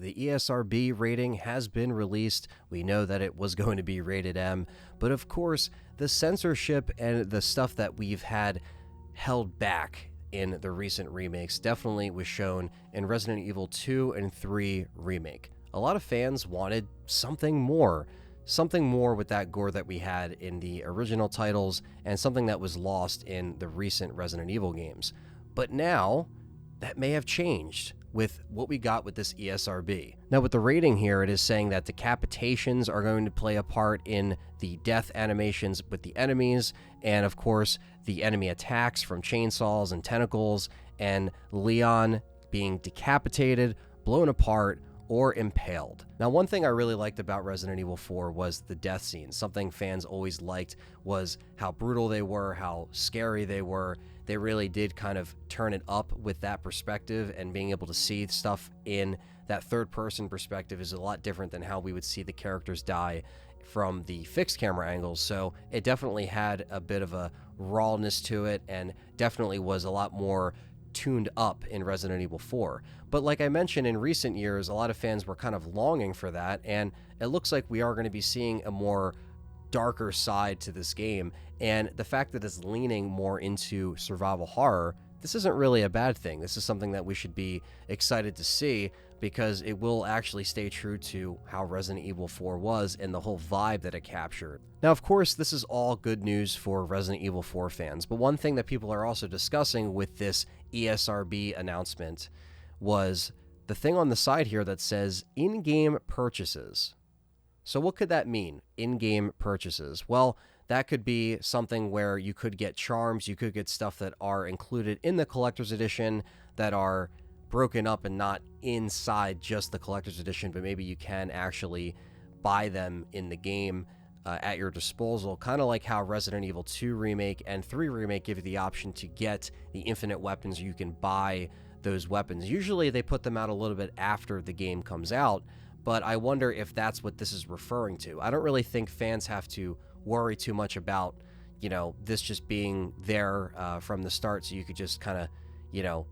the ESRB rating has been released. We know that it was going to be rated M, but of course, the censorship and the stuff that we've had held back in the recent remakes definitely was shown in Resident Evil 2 and 3 Remake. A lot of fans wanted something more with that gore that we had in the original titles and something that was lost in the recent Resident Evil games. But now, that may have changed with what we got with this ESRB. Now with the rating here, it is saying that decapitations are going to play a part in the death animations with the enemies, and of course the enemy attacks from chainsaws and tentacles, and Leon being decapitated, blown apart, or impaled. Now, one thing I really liked about Resident Evil 4 was the death scenes. Something fans always liked was how brutal they were, how scary they were. They really did kind of turn it up with that perspective, and being able to see stuff in that third-person perspective is a lot different than how we would see the characters die from the fixed camera angles. So it definitely had a bit of a rawness to it, and definitely was a lot more tuned up in Resident Evil 4. But like I mentioned, in recent years, a lot of fans were kind of longing for that, and it looks like we are going to be seeing a more darker side to this game, and the fact that it's leaning more into survival horror, this isn't really a bad thing. This is something that we should be excited to see, because it will actually stay true to how Resident Evil 4 was and the whole vibe that it captured. Now, of course, this is all good news for Resident Evil 4 fans, but one thing that people are also discussing with this ESRB announcement was the thing on the side here that says in-game purchases. So what could that mean, in-game purchases? Well, that could be something where you could get charms, you could get stuff that are included in the collector's edition that are broken up and not inside just the collector's edition, but maybe you can actually buy them in the game at your disposal, kind of like how Resident Evil 2 Remake and 3 Remake give you the option to get the infinite weapons. You can buy those weapons. Usually they put them out a little bit after the game comes out, but I wonder if that's what this is referring to. I don't really think fans have to worry too much about, this just being there from the start, so you could just kind of,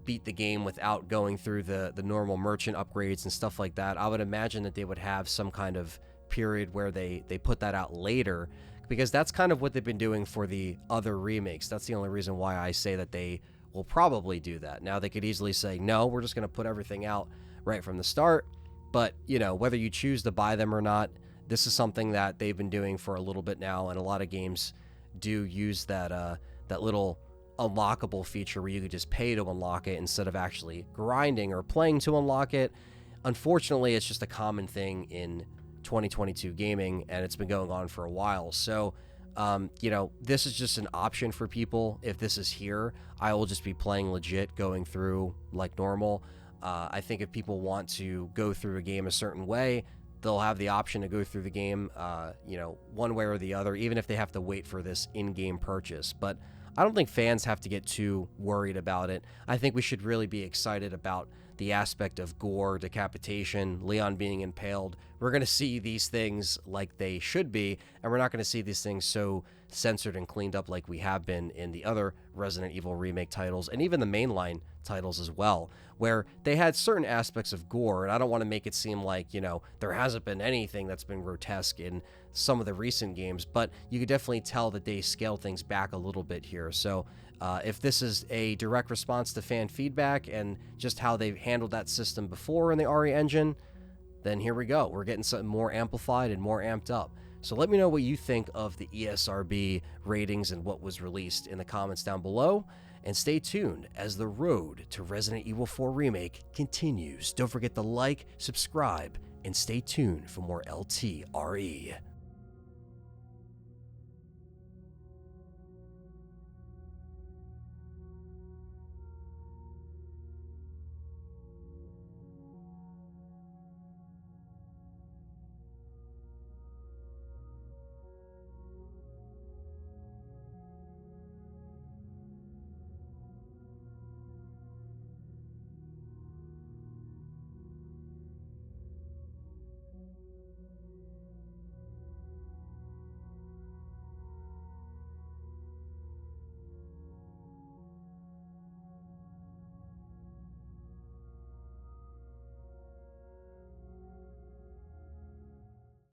beat the game without going through the normal merchant upgrades and stuff like that. I would imagine that they would have some kind of period where they put that out later, because that's kind of what they've been doing for the other remakes. That's the only reason why I say that they will probably do that. Now, they could easily say, no, we're just going to put everything out right from the start. But, whether you choose to buy them or not, this is something that they've been doing for a little bit now, and a lot of games do use that little unlockable feature where you could just pay to unlock it instead of actually grinding or playing to unlock it. Unfortunately, it's just a common thing in 2022 gaming, and it's been going on for a while. So, this is just an option for people. If this is here, I will just be playing legit, going through like normal. I think if people want to go through a game a certain way, they'll have the option to go through the game, one way or the other, even if they have to wait for this in-game purchase. But I don't think fans have to get too worried about it. I think we should really be excited about the aspect of gore, decapitation, Leon being impaled. We're going to see these things like they should be, and we're not going to see these things so censored and cleaned up like we have been in the other Resident Evil Remake titles, and even the mainline titles as well, where they had certain aspects of gore. And I don't want to make it seem like, there hasn't been anything that's been grotesque in some of the recent games, but you could definitely tell that they scaled things back a little bit here. So if this is a direct response to fan feedback and just how they've handled that system before in the RE engine, then here we go. We're getting something more amplified and more amped up. So let me know what you think of the ESRB ratings and what was released in the comments down below. And stay tuned as the road to Resident Evil 4 Remake continues. Don't forget to like, subscribe, and stay tuned for more LTRE.